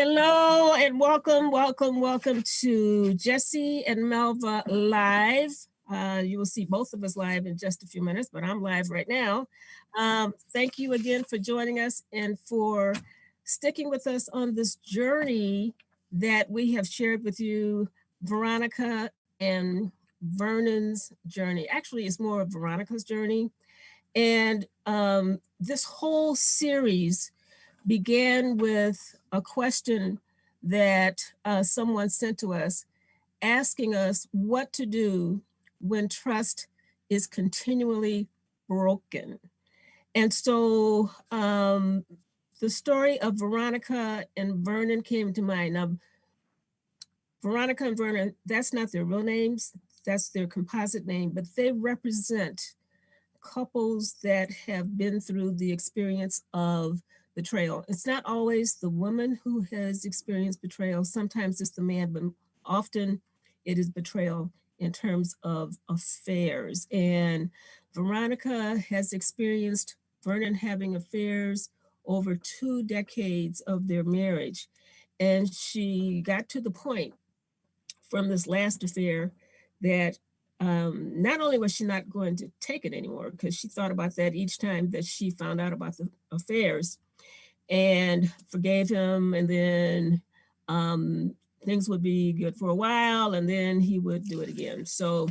Hello and welcome to Jesse and Melva Live. You will see both of us live in just a few minutes, but I'm live right now. Thank you again for joining us and for sticking with us on this journey that we have shared with you, Veronica and Vernon's journey. Actually, it's more of Veronica's journey. And this whole series began with a question that someone sent to us, asking us what to do when trust is continually broken. And so the story of Veronica and Vernon came to mind. Now, Veronica and Vernon, that's not their real names, that's their composite name, but they represent couples that have been through the experience of betrayal. It's not always the woman who has experienced betrayal. Sometimes it's the man, but often it is betrayal in terms of affairs. And Veronica has experienced Vernon having affairs over 2 decades of their marriage. And she got to the point from this last affair that not only was she not going to take it anymore, because she thought about that each time that she found out about the affairs, and forgave him, and then things would be good for a while, and then he would do it again. So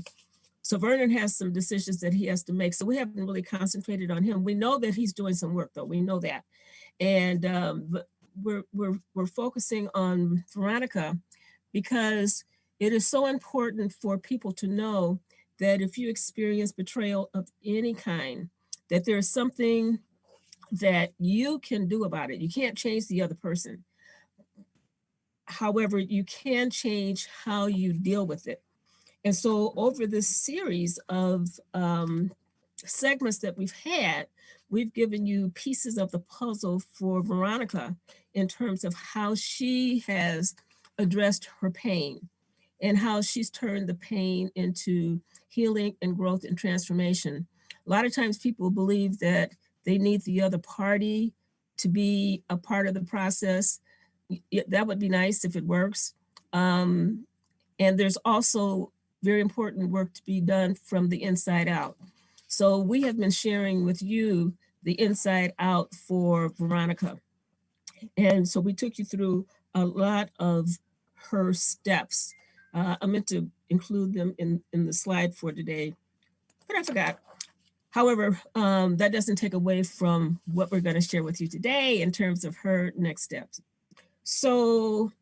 Vernon has some decisions that he has to make. So we haven't really concentrated on him. We know that he's doing some work, though. We know that, and but we're focusing on Veronica because it is so important for people to know that if you experience betrayal of any kind, that there's something that you can do about it. You can't change the other person. However, you can change how you deal with it. And so over this series of segments that we've had, we've given you pieces of the puzzle for Veronica in terms of how she has addressed her pain and how she's turned the pain into healing and growth and transformation. A lot of times people believe that they need the other party to be a part of the process. That would be nice if it works. And there's also very important work to be done from the inside out. So we have been sharing with you the inside out for Veronica. And so we took you through a lot of her steps. I meant to include them in the slide for today, but I forgot. However, that doesn't take away from what we're going to share with you today in terms of her next steps. So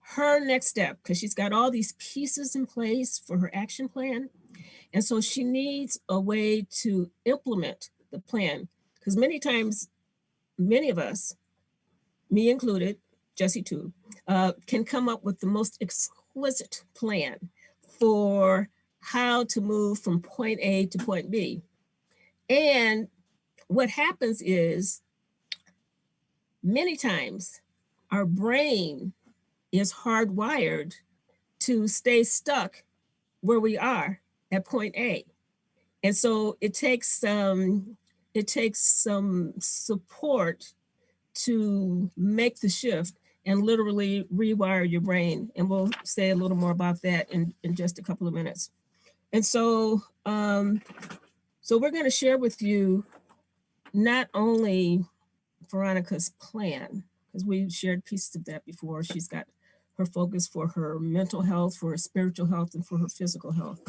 her next step, because she's got all these pieces in place for her action plan, and so she needs a way to implement the plan, because many times, many of us, me included, Jesse too, can come up with the most exquisite plan for how to move from point A to point B. And what happens is many times our brain is hardwired to stay stuck where we are at point A. And so it takes some support to make the shift and literally rewire your brain. And we'll say a little more about that in just a couple of minutes. And so, so we're going to share with you not only Veronica's plan, because we shared pieces of that before. She's got her focus for her mental health, for her spiritual health, and for her physical health.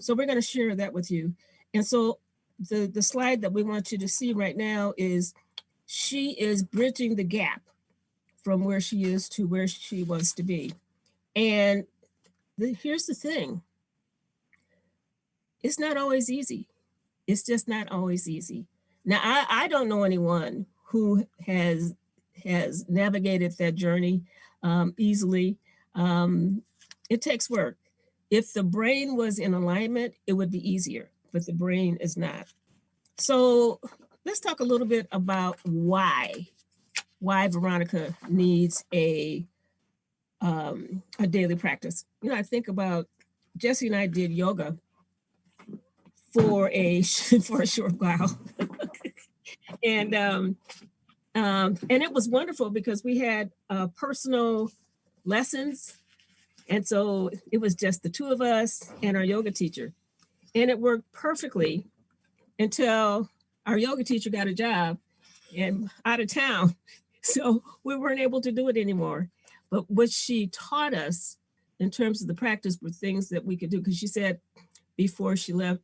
So we're going to share that with you. And so the slide that we want you to see right now is she is bridging the gap from where she is to where she wants to be. And here's the thing. It's not always easy. It's just not always easy. Now, I don't know anyone who has navigated that journey easily. It takes work. If the brain was in alignment, it would be easier, but the brain is not. So let's talk a little bit about why Veronica needs a daily practice. You know, I think about Jesse and I did yoga for a short while, and And it was wonderful because we had personal lessons. And so it was just the two of us and our yoga teacher. And it worked perfectly until our yoga teacher got a job and out of town. So we weren't able to do it anymore. But what she taught us in terms of the practice were things that we could do. Because she said before she left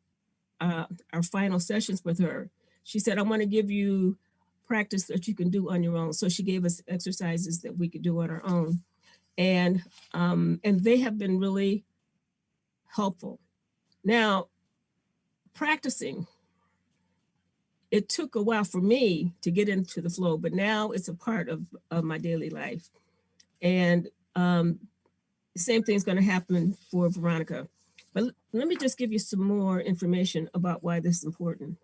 our final sessions with her, she said, I want to give you practice that you can do on your own. So she gave us exercises that we could do on our own. And they have been really helpful. Now, practicing, it took a while for me to get into the flow, but now it's a part of my daily life. And the same thing's going to happen for Veronica. But let me just give you some more information about why this is important.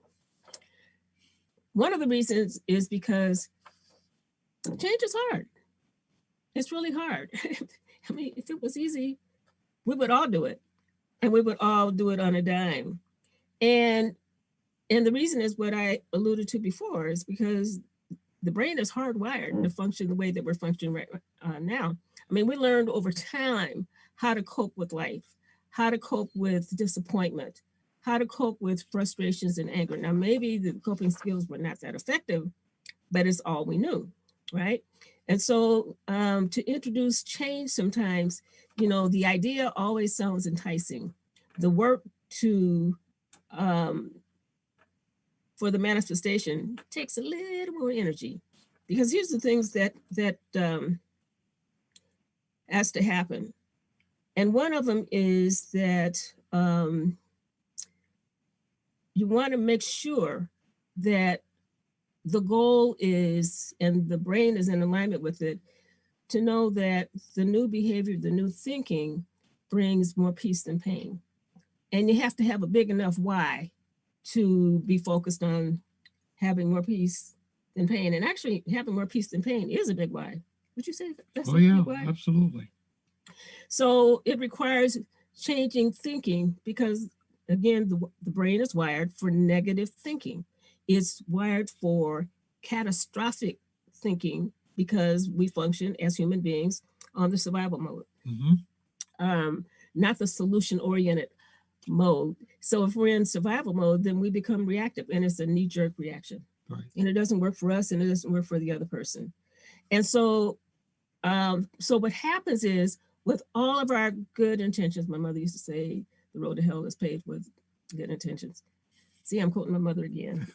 One of the reasons is because change is hard. It's really hard. I mean, if it was easy, we would all do it. And we would all do it on a dime. And the reason is what I alluded to before, is because the brain is hardwired to function the way that we're functioning right now. I mean, we learned over time how to cope with life, how to cope with disappointment, how to cope with frustrations and anger. Now, maybe the coping skills were not that effective, but it's all we knew, right? And so to introduce change sometimes, you know, the idea always sounds enticing. The work to for the manifestation takes a little more energy, because here's the things that has to happen. And one of them is that you want to make sure that the goal is, and the brain is in alignment with it, to know that the new behavior, the new thinking brings more peace than pain. And you have to have a big enough why to be focused on having more peace than pain. And actually having more peace than pain is a big why. Would you say that's a big why? Absolutely. So it requires changing thinking, because again, the brain is wired for negative thinking. It's wired for catastrophic thinking because we function as human beings on the survival mode, not the solution-oriented mode. So if we're in survival mode, then we become reactive, and it's a knee-jerk reaction. Right. And it doesn't work for us, and it doesn't work for the other person. And so, so what happens is, with all of our good intentions, my mother used to say, the road to hell is paved with good intentions. See, I'm quoting my mother again.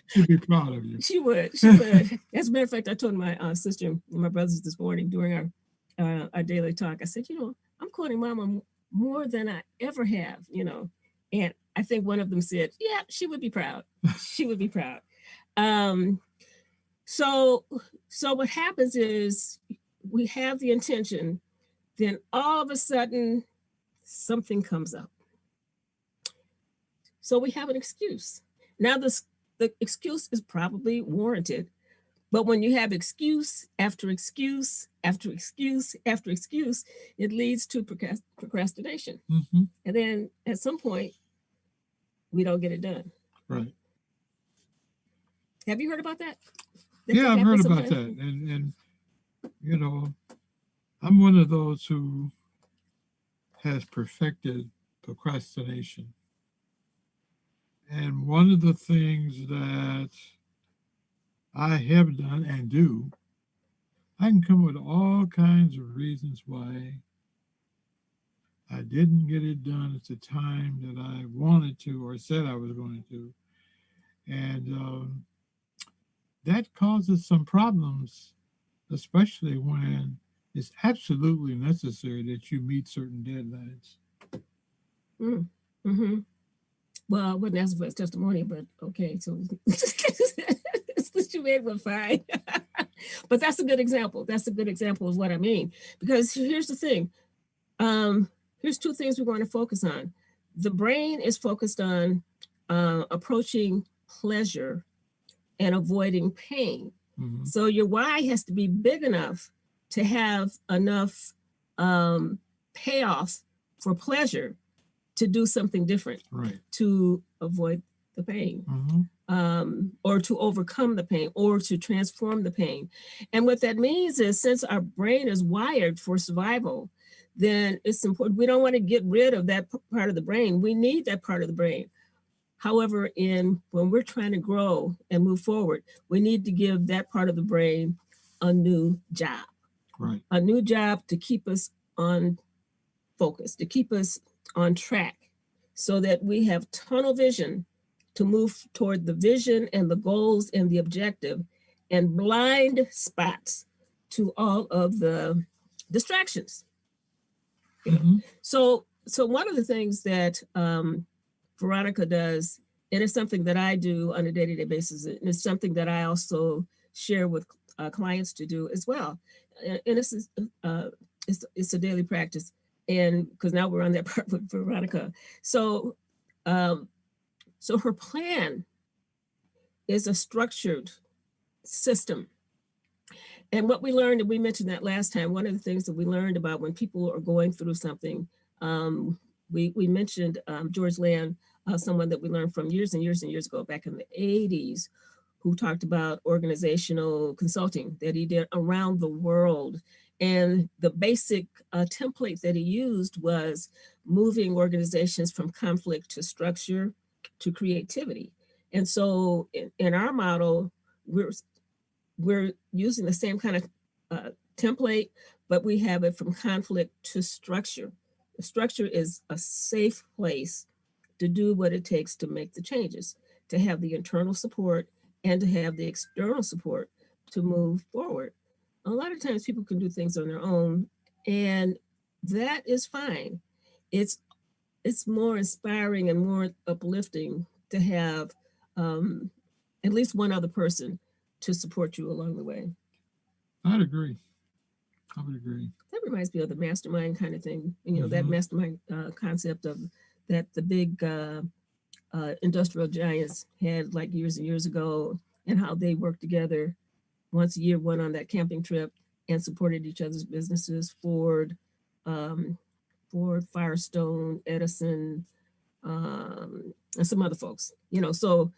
She'd be proud of you. She would. She would. As a matter of fact, I told my sister and my brothers this morning during our daily talk, I said, you know, I'm quoting Mama more than I ever have, you know. And I think one of them said, yeah, she would be proud. She would be proud. So what happens is, we have the intention, then all of a sudden something comes up. So we have an excuse. Now the excuse is probably warranted, but when you have excuse after excuse after excuse after excuse, it leads to procrastination. And then at some point, we don't get it done. Right. Have you heard about that? Yeah, I've heard about that. And you know, I'm one of those who has perfected procrastination. And one of the things that I have done and do, I can come with all kinds of reasons why I didn't get it done at the time that I wanted to or said I was going to. And that causes some problems, especially when it's absolutely necessary that you meet certain deadlines. Well, I wouldn't ask for his testimony, but okay, so you made one fine. But that's a good example. That's a good example of what I mean. Because here's the thing. Here's two things we want to focus on. The brain is focused on approaching pleasure and avoiding pain. So your why has to be big enough to have enough payoff for pleasure to do something different, right, to avoid the pain. or to overcome the pain or to transform the pain. And what that means is, since our brain is wired for survival, then it's important. We don't want to get rid of that part of the brain. We need that part of the brain. However, when we're trying to grow and move forward, we need to give that part of the brain a new job. Right. A new job to keep us on focus, to keep us on track, so that we have tunnel vision to move toward the vision and the goals and the objective, and blind spots to all of the distractions. So one of the things that Veronica does, and it's something that I do on a day-to-day basis, and it's something that I also share with clients to do as well. And it's a daily practice, and because now we're on that part with Veronica. So her plan is a structured system. And what we learned, and we mentioned that last time, one of the things that we learned about when people are going through something, we mentioned George Land, someone that we learned from years and years and years ago, back in the 80s, who talked about organizational consulting that he did around the world. And the basic template that he used was moving organizations from conflict to structure to creativity. And so in our model, we're using the same kind of template, but we have it from conflict to structure. The structure is a safe place to do what it takes to make the changes, to have the internal support and to have the external support to move forward. A lot of times people can do things on their own, and that is fine. It's more inspiring and more uplifting to have at least one other person to support you along the way. I'd agree. I would agree. That reminds me of the mastermind kind of thing. That mastermind concept of that the big industrial giants had like years and years ago, and how they worked together once a year, went on that camping trip and supported each other's businesses. Ford, Firestone, Edison, and some other folks. So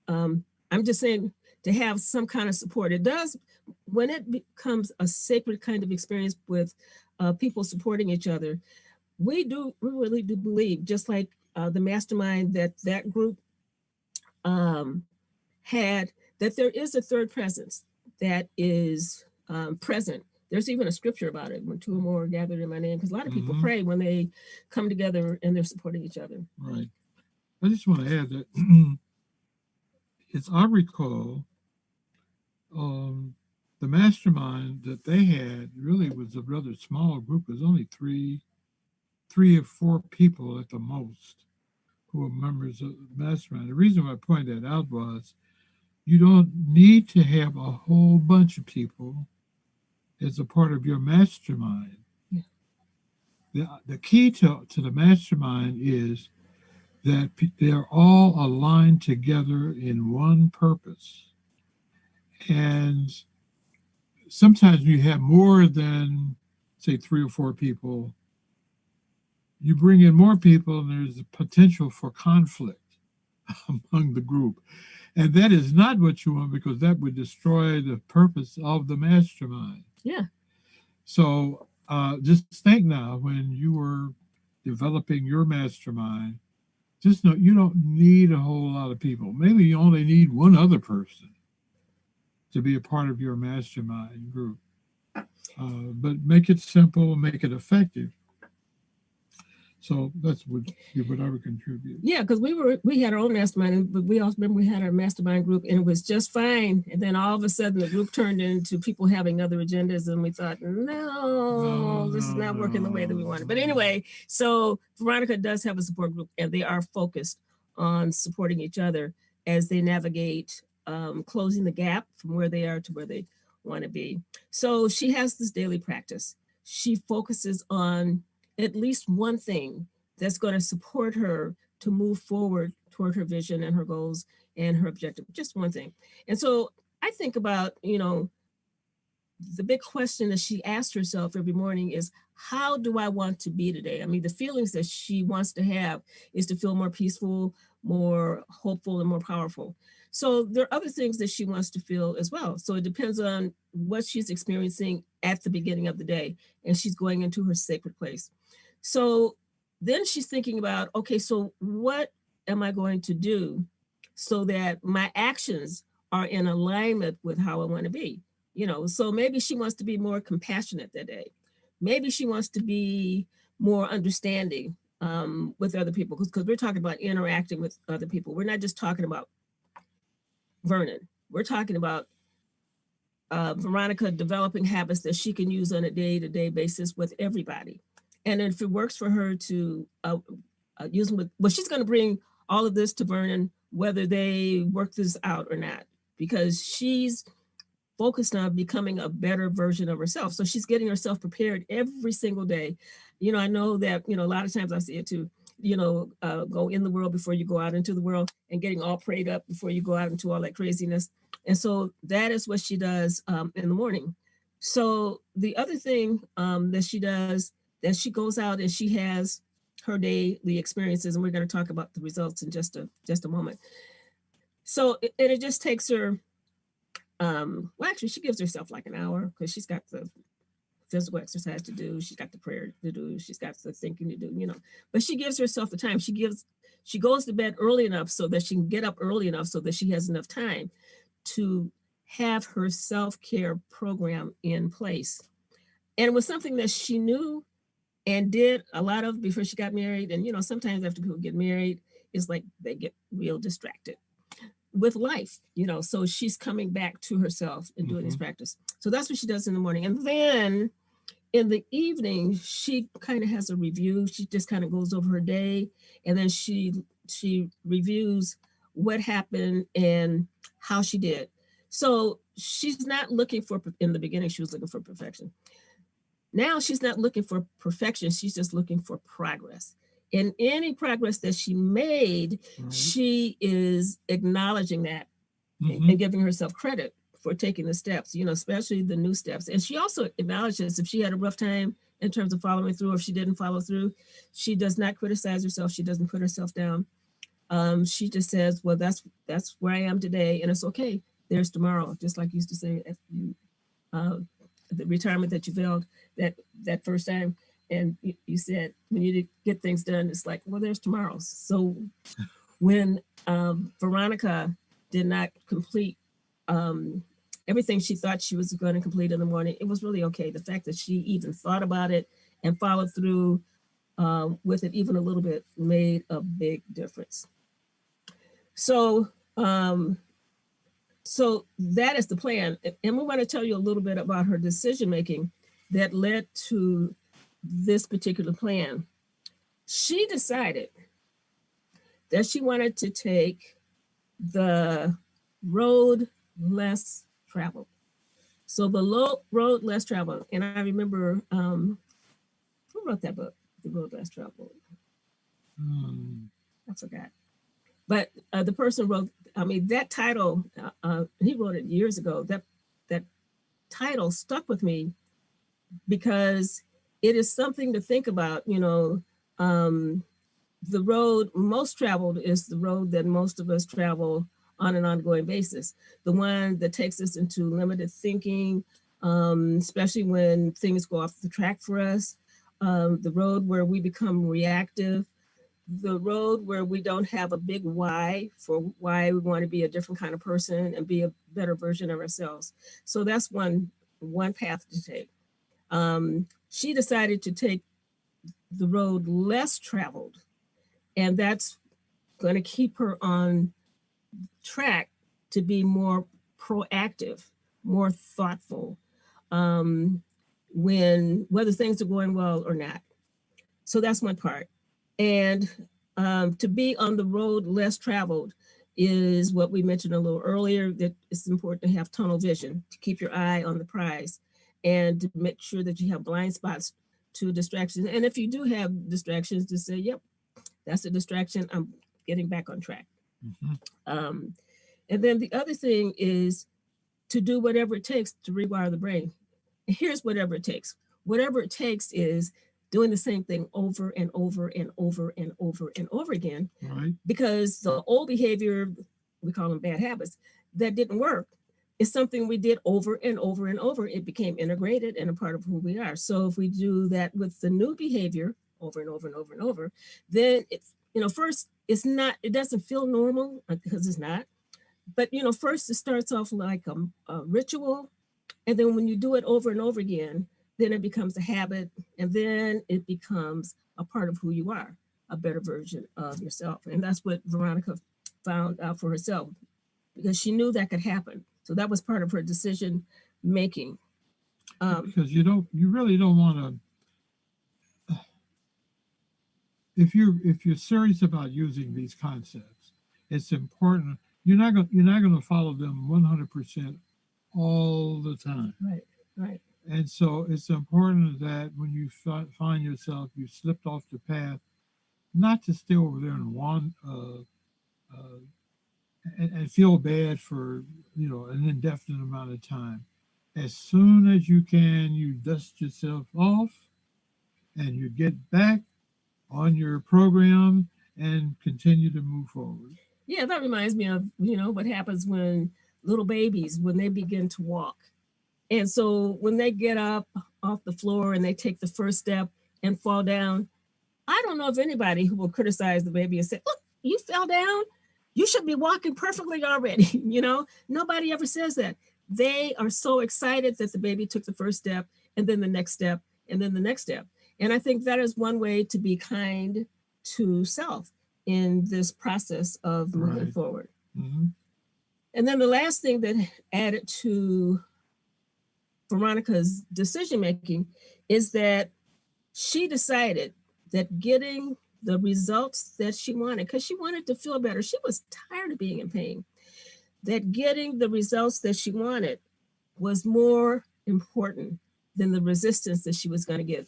I'm just saying, to have some kind of support. It does, when it becomes a sacred kind of experience with people supporting each other, we really do believe, just like the mastermind that group had, that there is a third presence that is present. There's even a scripture about it, when two or more are gathered in my name, because a lot of people pray when they come together and they're supporting each other. Right. I just want to add that as I recall, the mastermind that they had really was a rather small group. It was only three or four people at the most who were members of the mastermind. The reason why I pointed that out was, you don't need to have a whole bunch of people as a part of your mastermind. Yeah. The key to the mastermind is that they're all aligned together in one purpose. And sometimes you have more than, say, three or four people. You bring in more people, and there's a potential for conflict among the group. And that is not what you want, because that would destroy the purpose of the mastermind. Yeah. So just think now, when you were developing your mastermind, just know you don't need a whole lot of people. Maybe you only need one other person to be a part of your mastermind group. But make it simple, make it effective. So that's what I would contribute. Yeah, because we had our own mastermind, but we also remember we had our mastermind group, and it was just fine. And then all of a sudden, the group turned into people having other agendas, and we thought, no, this is not working the way that we wanted. But anyway, so Veronica does have a support group, and they are focused on supporting each other as they navigate closing the gap from where they are to where they want to be. So she has this daily practice. She focuses on at least one thing that's going to support her to move forward toward her vision and her goals and her objective, just one thing. And so I think about, the big question that she asked herself every morning is, how do I want to be today? I mean, the feelings that she wants to have is to feel more peaceful, more hopeful, and more powerful. So there are other things that she wants to feel as well. So it depends on what she's experiencing at the beginning of the day, and she's going into her sacred place. So then she's thinking about, okay, so what am I going to do so that my actions are in alignment with how I want to be? So maybe she wants to be more compassionate that day. Maybe she wants to be more understanding with other people, because we're talking about interacting with other people. We're not just talking about Vernon. We're talking about Veronica developing habits that she can use on a day-to-day basis with everybody. And if it works for her to use them with, well, she's going to bring all of this to Vernon, whether they work this out or not, because she's focused on becoming a better version of herself. So she's getting herself prepared every single day. I know that, a lot of times I see it too, go in the world before you go out into the world, and getting all prayed up before you go out into all that craziness. And so that is what she does in the morning. So the other thing that she does, that she goes out and she has her daily experiences, and we're going to talk about the results in just a moment. So it just takes her, well, actually, she gives herself like an hour, because she's got the physical exercise to do, she's got the prayer to do, she's got the thinking to do, but she gives herself the time. She goes to bed early enough so that she can get up early enough so that she has enough time to have her self-care program in place. And it was something that she knew and did a lot of before she got married. And, sometimes after people get married, it's like they get real distracted with life, so she's coming back to herself and doing this practice. So that's what she does in the morning. And then in the evening, she kind of has a review. She just kind of goes over her day, and then she reviews what happened and how she did. So she's not looking for, in the beginning, she was looking for perfection. Now she's not looking for perfection. She's just looking for progress. In any progress that she made, she is acknowledging that and giving herself credit for taking the steps, especially the new steps. And she also acknowledges if she had a rough time in terms of following through, or if she didn't follow through, she does not criticize herself. She doesn't put herself down. She just says, well, that's where I am today, and it's okay. There's tomorrow, just like you used to say at the retirement that you failed that first time. And you said, when you get things done, it's like, well, there's tomorrow. So when Veronica did not complete everything she thought she was going to complete in the morning, it was really okay. The fact that she even thought about it and followed through with it even a little bit made a big difference. So so that is the plan. And we want to tell you a little bit about her decision making that led to this particular plan. She decided that she wanted to take the road less traveled. So the road less traveled. And I remember, who wrote that book, The Road Less Traveled? I forgot. But the person wrote, that title, he wrote it years ago. That title stuck with me because it is something to think about. The road most traveled is the road that most of us travel on an ongoing basis. The one that takes us into limited thinking, especially when things go off the track for us. The road where we become reactive. The road where we don't have a big why for why we want to be a different kind of person and be a better version of ourselves. So that's one path to take. She decided to take the road less traveled, and that's going to keep her on track to be more proactive, more thoughtful, whether things are going well or not. So that's one part. And to be on the road less traveled is what we mentioned a little earlier, that it's important to have tunnel vision, to keep your eye on the prize, and to make sure that you have blind spots to distractions. And if you do have distractions, to say, yep, that's a distraction, I'm getting back on track. And then the other thing is to do whatever it takes to rewire the brain. And here's whatever it takes. Whatever it takes is doing the same thing over and over and over and over and over again. Right. Because the old behavior we call them bad habits, that didn't work. It's something we did over and over and over. It became integrated and a part of who we are. So if we do that with the new behavior over and over and over and over, then it's, first it's not, it doesn't feel normal because it's not. But first it starts off like a ritual, and then when you do it over and over again, then it becomes a habit, and then it becomes a part of who you are, a better version of yourself. And that's what Veronica found out for herself, because she knew that could happen. So that was part of her decision making. Because you really don't want to. If you're serious about using these concepts, it's important. You're not going to follow them 100% all the time. Right, right. And so it's important that when you find yourself you slipped off the path, not to stay over there and uh, and feel bad for an indefinite amount of time. As soon as you can, you dust yourself off and you get back on your program and continue to move forward. Yeah, that reminds me of, what happens when little babies, when they begin to walk. And so when they get up off the floor and they take the first step and fall down, I don't know of anybody who will criticize the baby and say, "Look, you fell down. You should be walking perfectly already." Nobody ever says that. They are so excited that the baby took the first step, and then the next step, and then the next step. And I think that is one way to be kind to self in this process of moving Right. forward. Hmm. And then the last thing that added to Veronica's decision making is that she decided that getting the results that she wanted, because she wanted to feel better, she was tired of being in pain, that getting the results that she wanted was more important than the resistance that she was going to get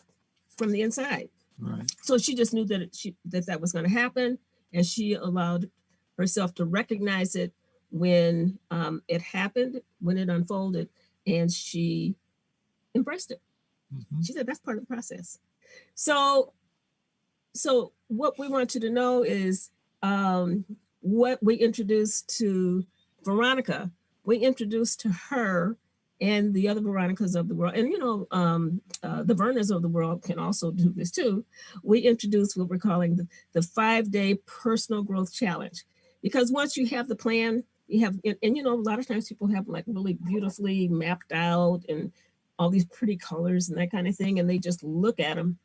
from the inside. Right. So she just knew that was going to happen, and she allowed herself to recognize it when it happened, when it unfolded, and she embraced it. Hmm. She said that's part of the process. So, so what we want you to know is what we introduced to Veronica. We introduced to her and the other Veronicas of the world, and the Verners of the world can also do this too. We introduced what we're calling the 5-day personal growth challenge, because once you have the plan, you have, and a lot of times people have like really beautifully mapped out and all these pretty colors and that kind of thing, and they just look at them,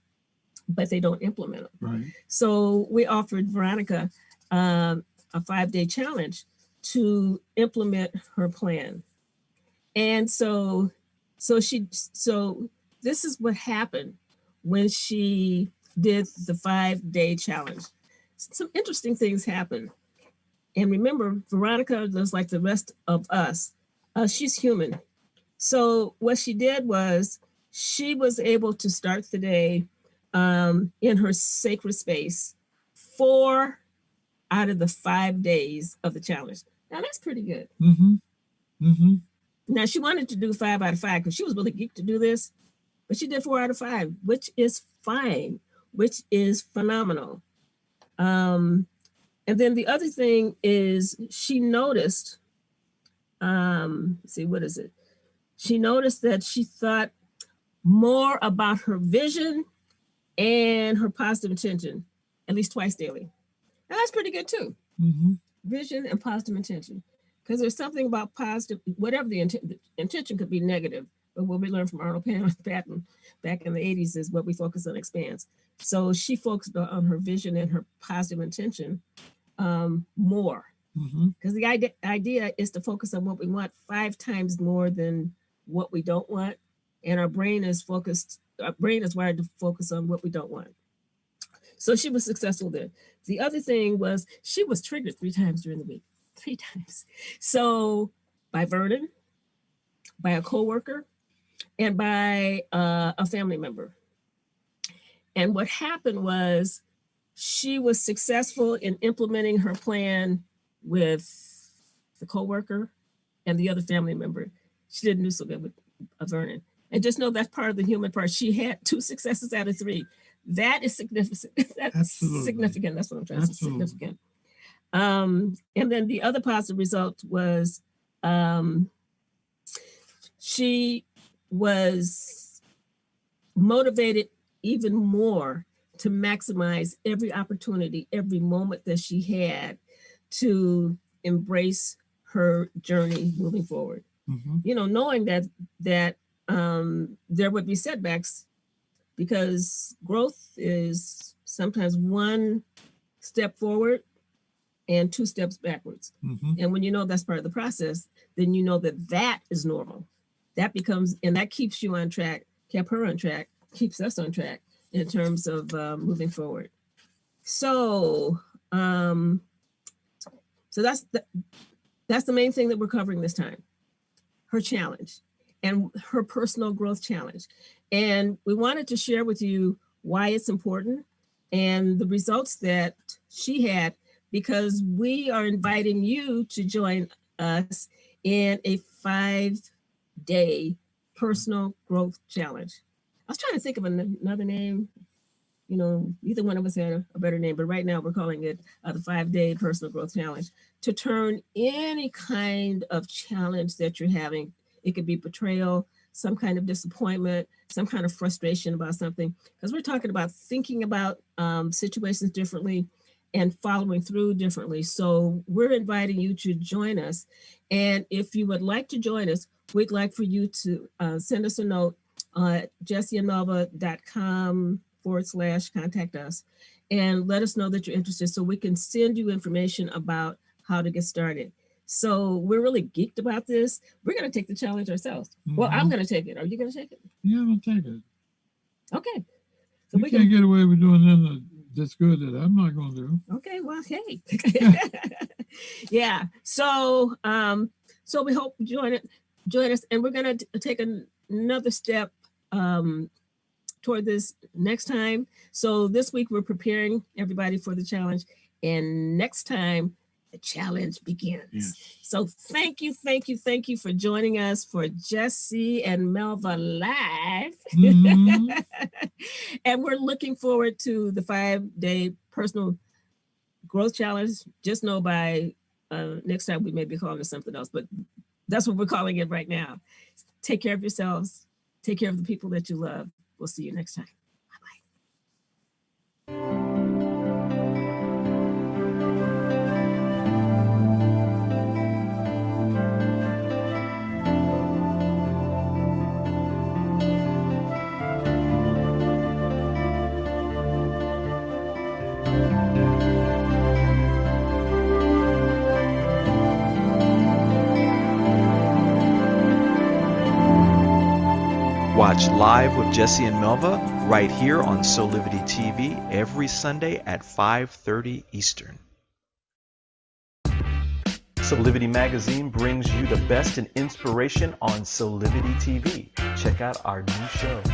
but they don't implement them. Right. So we offered Veronica a 5-day challenge to implement her plan. And so this is what happened when she did the 5-day challenge. Some interesting things happened. And remember, Veronica, just like the rest of us, she's human. So what she did was she was able to start the day in her sacred space 4 out of the 5 days of the challenge. Now that's pretty good. Hmm. Hmm. Now she wanted to do 5 out of 5 because she was really geeked to do this, but she did 4 out of 5, which is fine, which is phenomenal. And then the other thing is she noticed, see, what is it? She noticed that she thought more about her vision and her positive intention at least twice daily. Now that's pretty good too. Hmm. Vision and positive intention. Because there's something about positive, whatever the intention could be negative, but what we learned from Arnold Patton back in the 80s is what we focus on expands. So she focused on her vision and her positive intention more. Hmm. Because the idea is to focus on what we want 5 times more than what we don't want. And our brain is wired to focus on what we don't want. So she was successful there. The other thing was she was triggered 3 times during the week. 3 times. So by Vernon, by a coworker, and by a family member. And what happened was she was successful in implementing her plan with the coworker and the other family member. She didn't do so good with Vernon. And just know that's part of the human part. She had 2 successes out of 3. That is significant. That's Absolutely. significant. That's what I'm trying to say. Absolutely. Significant. And then the other positive result was she was motivated even more to maximize every opportunity, every moment that she had to embrace her journey moving forward. Knowing that there would be setbacks, because growth is sometimes one step forward and two steps backwards. And when you know that's part of the process, then you know that is normal. That becomes, and that keeps you on track, kept her on track, keeps us on track in terms of moving forward. So that's the main thing that we're covering this time, her challenge and her personal growth challenge. And we wanted to share with you why it's important and the results that she had, because we are inviting you to join us in a 5-day personal growth challenge. I was trying to think of another name. Either one of us had a better name, but right now we're calling it the 5-day personal growth challenge, to turn any kind of challenge that you're having. It could be betrayal, some kind of disappointment, some kind of frustration about something, because we're talking about thinking about situations differently and following through differently. So we're inviting you to join us. And if you would like to join us, we'd like for you to send us a note at jesseandmelva.com/contact us and let us know that you're interested so we can send you information about how to get started. So we're really geeked about this. We're going to take the challenge ourselves. Well, I'm going to take it. Are you going to take it? Yeah, I'm going to take it. Okay. So we can't get away with doing nothing that's good that I'm not going to do. Okay, well, hey. Yeah. So we hope you join us, and we're going to take another step toward this next time. So this week we're preparing everybody for the challenge, and next time the challenge begins. Yes. So thank you for joining us for Jesse and Melva Live. And we're looking forward to the 5-day personal growth challenge. Just know by next time we may be calling it something else, but that's what we're calling it right now. Take care of yourselves. Take care of the people that you love. We'll see you next time. Watch Live with Jesse and Melva right here on Solivity TV every Sunday at 5:30 Eastern. Solivity Magazine brings you the best in inspiration on Solivity TV. Check out our new shows.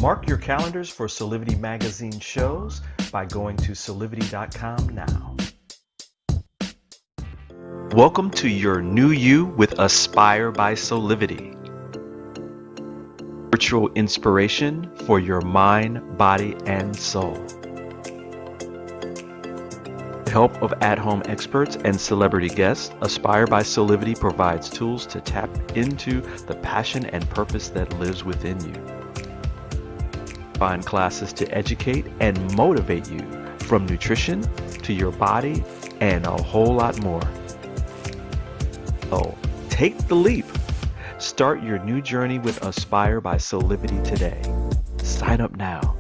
Mark your calendars for Solivity Magazine shows by going to solivity.com now. Welcome to your new you with Aspire by Solivity. Virtual inspiration for your mind, body, and soul. With the help of at-home experts and celebrity guests, Aspire by Solivity provides tools to tap into the passion and purpose that lives within you. Find classes to educate and motivate you, from nutrition to your body and a whole lot more. So, take the leap. Start your new journey with Aspire by Solivity today. Sign up now.